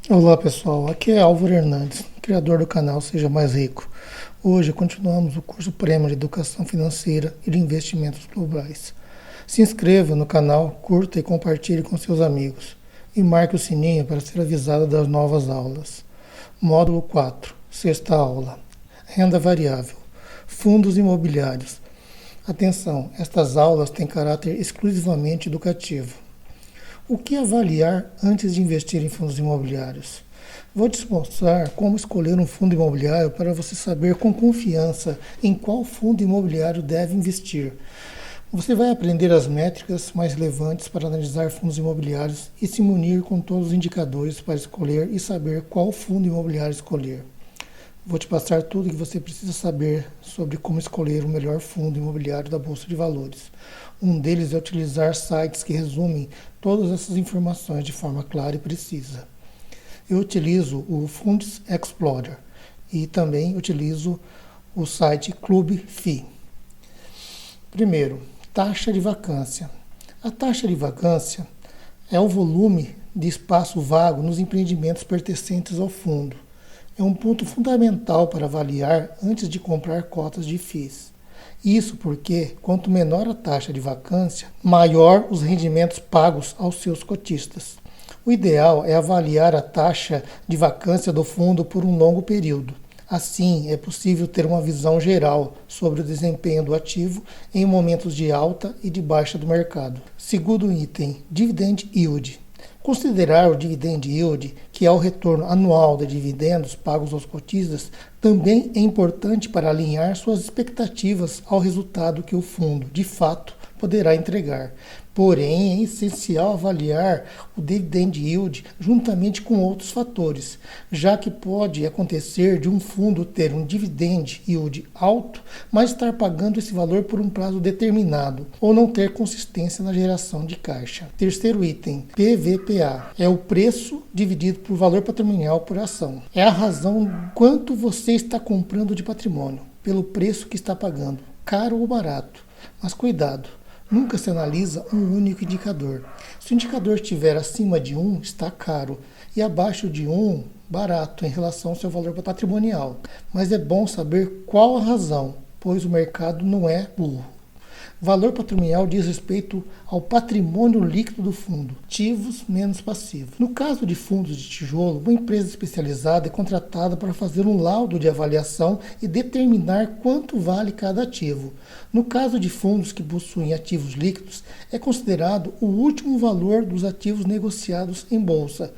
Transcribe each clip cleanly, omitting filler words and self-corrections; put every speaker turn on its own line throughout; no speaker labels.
Olá pessoal, aqui é Álvaro Hernandes, criador do canal Seja Mais Rico. Hoje continuamos o curso Prêmio de Educação Financeira e de Investimentos Globais. Se inscreva no canal, curta e compartilhe com seus amigos e marque o sininho para ser avisado das novas aulas. Módulo 4, sexta aula, Renda Variável, Fundos Imobiliários. Atenção, estas aulas têm caráter exclusivamente educativo. O que avaliar antes de investir em fundos imobiliários? Vou te mostrar como escolher um fundo imobiliário para você saber com confiança em qual fundo imobiliário deve investir. Você vai aprender as métricas mais relevantes para analisar fundos imobiliários e se munir com todos os indicadores para escolher e saber qual fundo imobiliário escolher. Vou te passar tudo o que você precisa saber sobre como escolher o melhor fundo imobiliário da Bolsa de Valores. Um deles é utilizar sites que resumem todas essas informações de forma clara e precisa. Eu utilizo o Funds Explorer e também utilizo o site Clube FI. Primeiro, taxa de vacância. A taxa de vacância é o volume de espaço vago nos empreendimentos pertencentes ao fundo. É um ponto fundamental para avaliar antes de comprar cotas de FIIs. Isso porque, quanto menor a taxa de vacância, maior os rendimentos pagos aos seus cotistas. O ideal é avaliar a taxa de vacância do fundo por um longo período. Assim, é possível ter uma visão geral sobre o desempenho do ativo em momentos de alta e de baixa do mercado. Segundo item, Dividend Yield. Considerar o dividend yield, que é o retorno anual de dividendos pagos aos cotistas, também é importante para alinhar suas expectativas ao resultado que o fundo, de fato, poderá entregar. Porém, é essencial avaliar o dividend yield juntamente com outros fatores, já que pode acontecer de um fundo ter um dividend yield alto, mas estar pagando esse valor por um prazo determinado, ou não ter consistência na geração de caixa. Terceiro item, PVPA, é o preço dividido por valor patrimonial por ação. É a razão quanto você está comprando de patrimônio, pelo preço que está pagando, caro ou barato. Mas cuidado! Nunca se analisa um único indicador. Se o indicador estiver acima de 1, está caro, e abaixo de 1, barato em relação ao seu valor patrimonial. Mas é bom saber qual a razão, pois o mercado não é burro. Valor patrimonial diz respeito ao patrimônio líquido do fundo, ativos menos passivos. No caso de fundos de tijolo, uma empresa especializada é contratada para fazer um laudo de avaliação e determinar quanto vale cada ativo. No caso de fundos que possuem ativos líquidos, é considerado o último valor dos ativos negociados em bolsa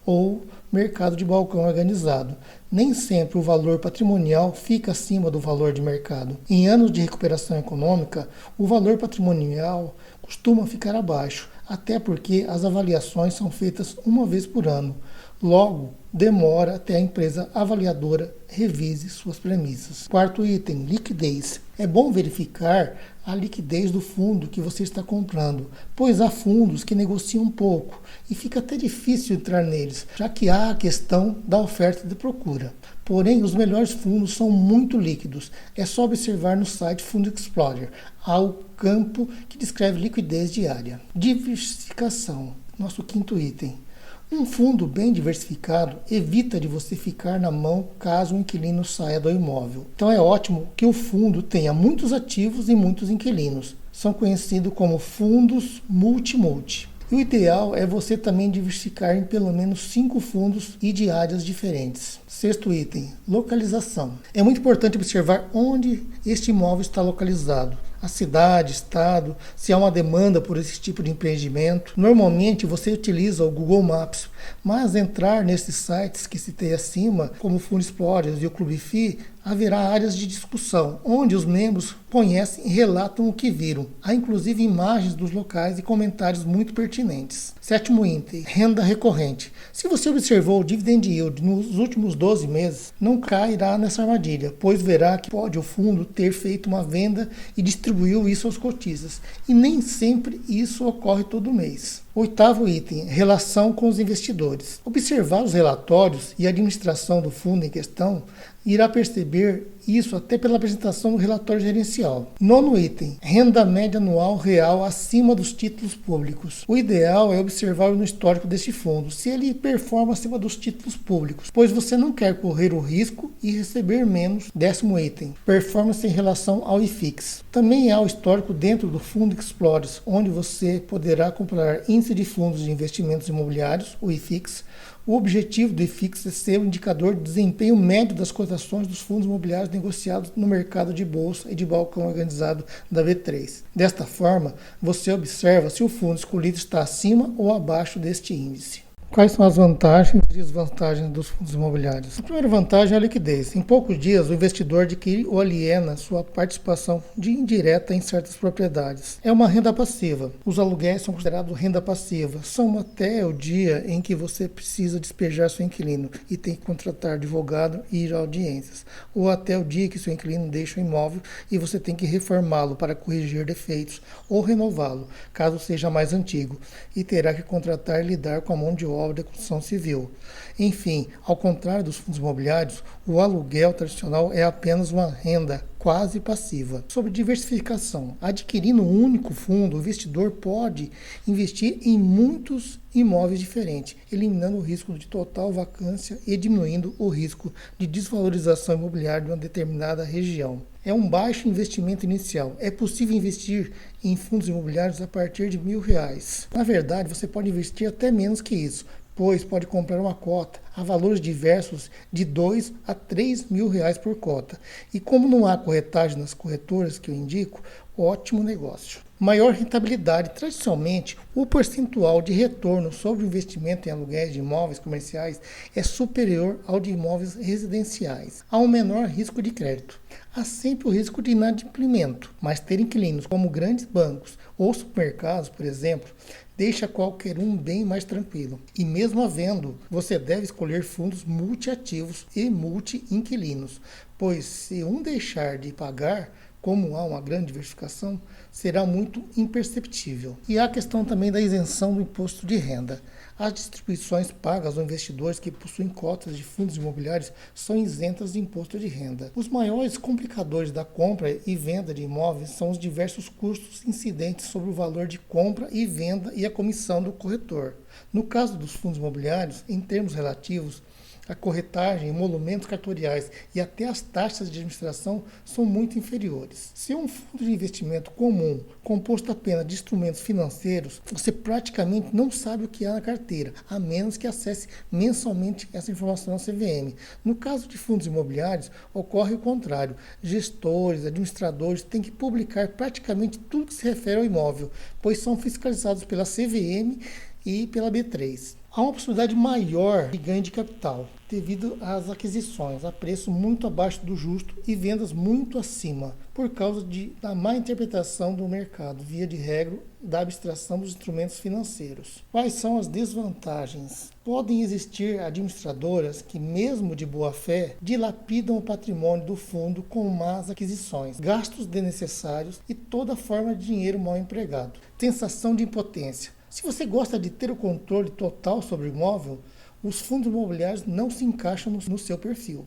ou mercado de balcão organizado. Nem sempre o valor patrimonial fica acima do valor de mercado. Em anos de recuperação econômica, o valor patrimonial costuma ficar abaixo, até porque as avaliações são feitas uma vez por ano. Logo, demora até a empresa avaliadora revise suas premissas. Quarto item, liquidez. É bom verificar a liquidez do fundo que você está comprando, pois há fundos que negociam pouco e fica até difícil entrar neles, já que há a questão da oferta e da procura. Porém, os melhores fundos são muito líquidos. É só observar no site Fund Explorer. Há o campo que descreve liquidez diária. Diversificação, nosso quinto item. Um fundo bem diversificado evita de você ficar na mão caso o inquilino saia do imóvel. Então é ótimo que o fundo tenha muitos ativos e muitos inquilinos. São conhecidos como fundos multi-multi. O ideal é você também diversificar em pelo menos 5 fundos e de áreas diferentes. Sexto item, localização. É muito importante observar onde este imóvel está localizado. A cidade, estado, se há uma demanda por esse tipo de empreendimento. Normalmente você utiliza o Google Maps, mas entrar nesses sites que citei acima, como o Fundo Explorer e o Clube FI, haverá áreas de discussão, onde os membros conhecem e relatam o que viram. Há inclusive imagens dos locais e comentários muito pertinentes. Sétimo item, renda recorrente. Se você observou o dividend yield nos últimos 12 meses, não cairá nessa armadilha, pois verá que pode o fundo ter feito uma venda e distribuiu isso aos cotistas. E nem sempre isso ocorre todo mês. Oitavo item, relação com os investidores. Observar os relatórios e a administração do fundo em questão Irá perceber isso até pela apresentação do relatório gerencial. Nono item, renda média anual real acima dos títulos públicos. O ideal é observar no histórico deste fundo se ele performa acima dos títulos públicos, pois você não quer correr o risco e receber menos. Décimo item, performance em relação ao IFIX. Também há o histórico dentro do Fundo Explorers, onde você poderá comparar índice de fundos de investimentos imobiliários, o IFIX. O objetivo do IFIX é ser um indicador de desempenho médio das cotações dos fundos imobiliários negociados no mercado de bolsa e de balcão organizado da B3. Desta forma, você observa se o fundo escolhido está acima ou abaixo deste índice. Quais são as vantagens e desvantagens dos fundos imobiliários? A primeira vantagem é a liquidez. Em poucos dias, o investidor adquire ou aliena sua participação indireta em certas propriedades. É uma renda passiva. Os aluguéis são considerados renda passiva. São até o dia em que você precisa despejar seu inquilino e tem que contratar advogado e ir a audiências. Ou até o dia que seu inquilino deixa o imóvel e você tem que reformá-lo para corrigir defeitos ou renová-lo, caso seja mais antigo, e terá que contratar e lidar com a mão de obra da construção civil. Enfim, ao contrário dos fundos imobiliários, o aluguel tradicional é apenas uma renda quase passiva. Sobre diversificação, adquirindo um único fundo, o investidor pode investir em muitos imóveis diferentes, eliminando o risco de total vacância e diminuindo o risco de desvalorização imobiliária de uma determinada região. É um baixo investimento inicial. É possível investir em fundos imobiliários a partir de R$1.000. Na verdade, você pode investir até menos que isso, pois pode comprar uma cota a valores diversos de R$2.000 a R$3.000 por cota. E como não há corretagem nas corretoras que eu indico, ótimo negócio. Maior rentabilidade. Tradicionalmente, o percentual de retorno sobre o investimento em aluguéis de imóveis comerciais é superior ao de imóveis residenciais. Há um menor risco de crédito. Há sempre o risco de inadimplemento, mas ter inquilinos como grandes bancos ou supermercados, por exemplo, deixa qualquer um bem mais tranquilo. E mesmo havendo, você deve escolher fundos multiativos e multi-inquilinos, pois se um deixar de pagar, como há uma grande diversificação, será muito imperceptível. E há a questão também da isenção do imposto de renda. As distribuições pagas aos investidores que possuem cotas de fundos imobiliários são isentas de imposto de renda. Os maiores complicadores da compra e venda de imóveis são os diversos custos incidentes sobre o valor de compra e venda e a comissão do corretor. No caso dos fundos imobiliários, em termos relativos, a corretagem, emolumentos cartoriais e até as taxas de administração são muito inferiores. Se é um fundo de investimento comum, composto apenas de instrumentos financeiros, você praticamente não sabe o que há na carteira, a menos que acesse mensalmente essa informação na CVM. No caso de fundos imobiliários, ocorre o contrário. Gestores, administradores têm que publicar praticamente tudo que se refere ao imóvel, pois são fiscalizados pela CVM e pela B3. Há uma possibilidade maior de ganho de capital, devido às aquisições a preço muito abaixo do justo e vendas muito acima, por causa da má interpretação do mercado, via de regra, da abstração dos instrumentos financeiros. Quais são as desvantagens? Podem existir administradoras que, mesmo de boa fé, dilapidam o patrimônio do fundo com más aquisições, gastos desnecessários e toda forma de dinheiro mal empregado. Sensação de impotência. Se você gosta de ter o controle total sobre o imóvel, os fundos imobiliários não se encaixam no seu perfil.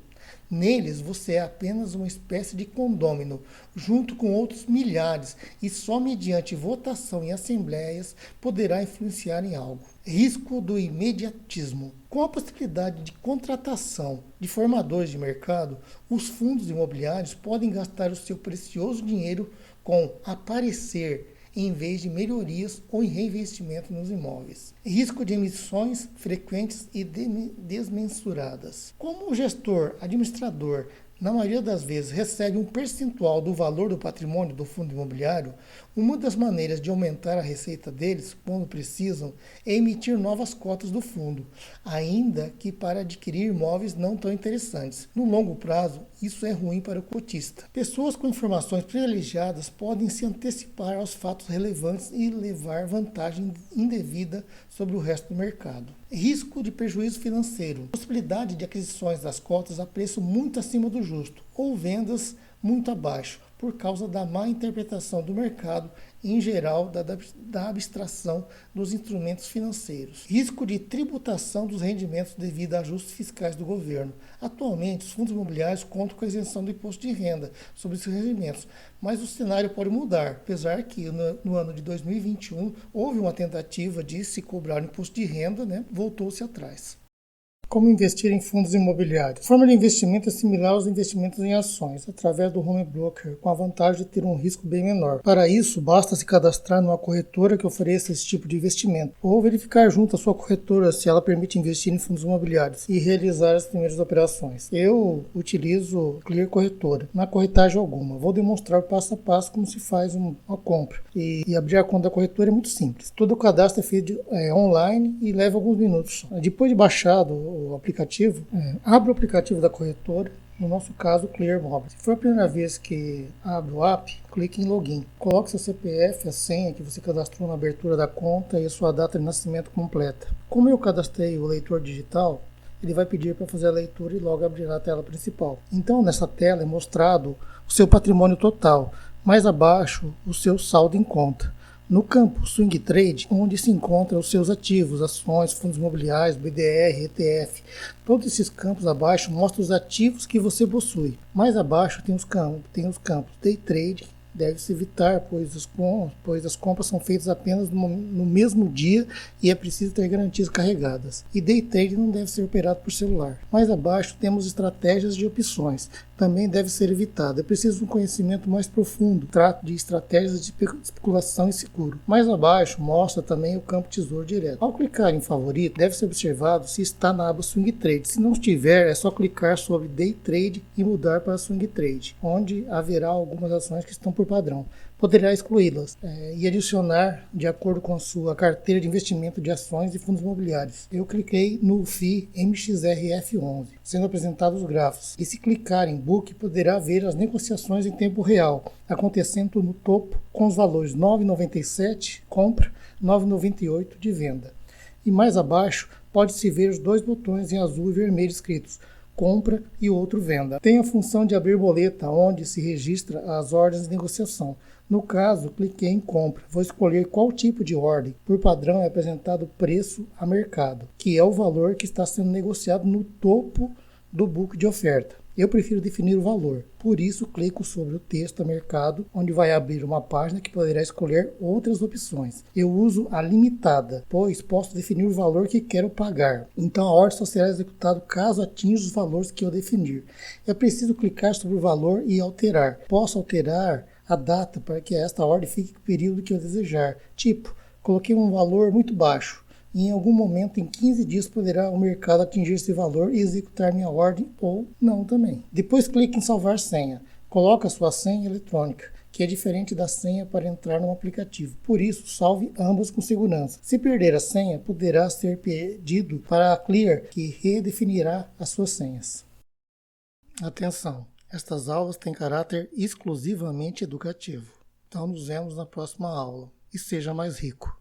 Neles, você é apenas uma espécie de condômino, junto com outros milhares, e só mediante votação em assembleias poderá influenciar em algo. Risco do imediatismo. Com a possibilidade de contratação de formadores de mercado, os fundos imobiliários podem gastar o seu precioso dinheiro com aparecer, em vez de melhorias ou em reinvestimento nos imóveis. Risco de emissões frequentes e desmensuradas. Como o gestor, administrador, na maioria das vezes recebe um percentual do valor do patrimônio do fundo imobiliário, uma das maneiras de aumentar a receita deles, quando precisam, é emitir novas cotas do fundo, ainda que para adquirir imóveis não tão interessantes. No longo prazo, isso é ruim para o cotista. Pessoas com informações privilegiadas podem se antecipar aos fatos relevantes e levar vantagem indevida sobre o resto do mercado. Risco de prejuízo financeiro. Possibilidade de aquisições das cotas a preço muito acima do justo ou vendas muito abaixo, por causa da má interpretação do mercado em geral da abstração dos instrumentos financeiros. Risco de tributação dos rendimentos devido a ajustes fiscais do governo. Atualmente, os fundos imobiliários contam com a isenção do imposto de renda sobre esses rendimentos, mas o cenário pode mudar, apesar que no ano de 2021 houve uma tentativa de se cobrar o imposto de renda, voltou-se atrás. Como investir em fundos imobiliários? A forma de investimento é similar aos investimentos em ações, através do home broker, com a vantagem de ter um risco bem menor. Para isso, basta se cadastrar numa corretora que ofereça esse tipo de investimento, ou verificar junto à sua corretora se ela permite investir em fundos imobiliários e realizar as primeiras operações. Eu utilizo Clear Corretora, na corretagem alguma. Vou demonstrar passo a passo como se faz uma compra. E abrir a conta da corretora é muito simples. Todo o cadastro é feito online e leva alguns minutos. Depois de baixado o aplicativo, abre o aplicativo da corretora, no nosso caso, o Clear Mobile. Se for a primeira vez que abre o app, clique em Login. Coloque seu CPF, a senha que você cadastrou na abertura da conta e a sua data de nascimento completa. Como eu cadastrei o leitor digital, ele vai pedir para fazer a leitura e logo abrirá a tela principal. Então, nessa tela é mostrado o seu patrimônio total, mais abaixo o seu saldo em conta. No campo Swing Trade, onde se encontram os seus ativos, ações, fundos imobiliários, BDR, ETF. Todos esses campos abaixo mostram os ativos que você possui. Mais abaixo tem os campos Day Trade, deve-se evitar, pois as compras são feitas apenas no mesmo dia e é preciso ter garantias carregadas. E Day Trade não deve ser operado por celular. Mais abaixo temos estratégias de opções. Também deve ser evitado. É preciso um conhecimento mais profundo. Trato de estratégias de especulação e seguro. Mais abaixo mostra também o campo Tesouro Direto. Ao clicar em favorito, deve ser observado se está na aba Swing Trade. Se não estiver, é só clicar sobre Day Trade e mudar para Swing Trade, onde haverá algumas ações que estão por padrão. Poderá excluí-las e adicionar de acordo com a sua carteira de investimento de ações e fundos imobiliários. Eu cliquei no FI MXRF11, sendo apresentados os gráficos. E se clicar em Book, poderá ver as negociações em tempo real, acontecendo no topo com os valores 9,97 compra, 9,98 de venda. E mais abaixo pode-se ver os dois botões em azul e vermelho escritos compra e outro venda. Tem a função de abrir boleta, onde se registra as ordens de negociação. No caso, cliquei em compra. Vou escolher qual tipo de ordem. Por padrão é apresentado o preço a mercado, que é o valor que está sendo negociado no topo do book de oferta. Eu prefiro definir o valor, por isso clico sobre o texto a mercado, onde vai abrir uma página que poderá escolher outras opções. Eu uso a limitada, pois posso definir o valor que quero pagar. Então a ordem só será executada caso atinja os valores que eu definir. É preciso clicar sobre o valor e alterar. Posso alterar a data para que esta ordem fique no período que eu desejar. Tipo, coloquei um valor muito baixo. E em algum momento, em 15 dias, poderá o mercado atingir esse valor e executar minha ordem ou não também. Depois clique em salvar senha. Coloque a sua senha eletrônica, que é diferente da senha para entrar no aplicativo. Por isso, salve ambas com segurança. Se perder a senha, poderá ser pedido para a Clear, que redefinirá as suas senhas. Atenção! Estas aulas têm caráter exclusivamente educativo. Então nos vemos na próxima aula. E seja mais rico!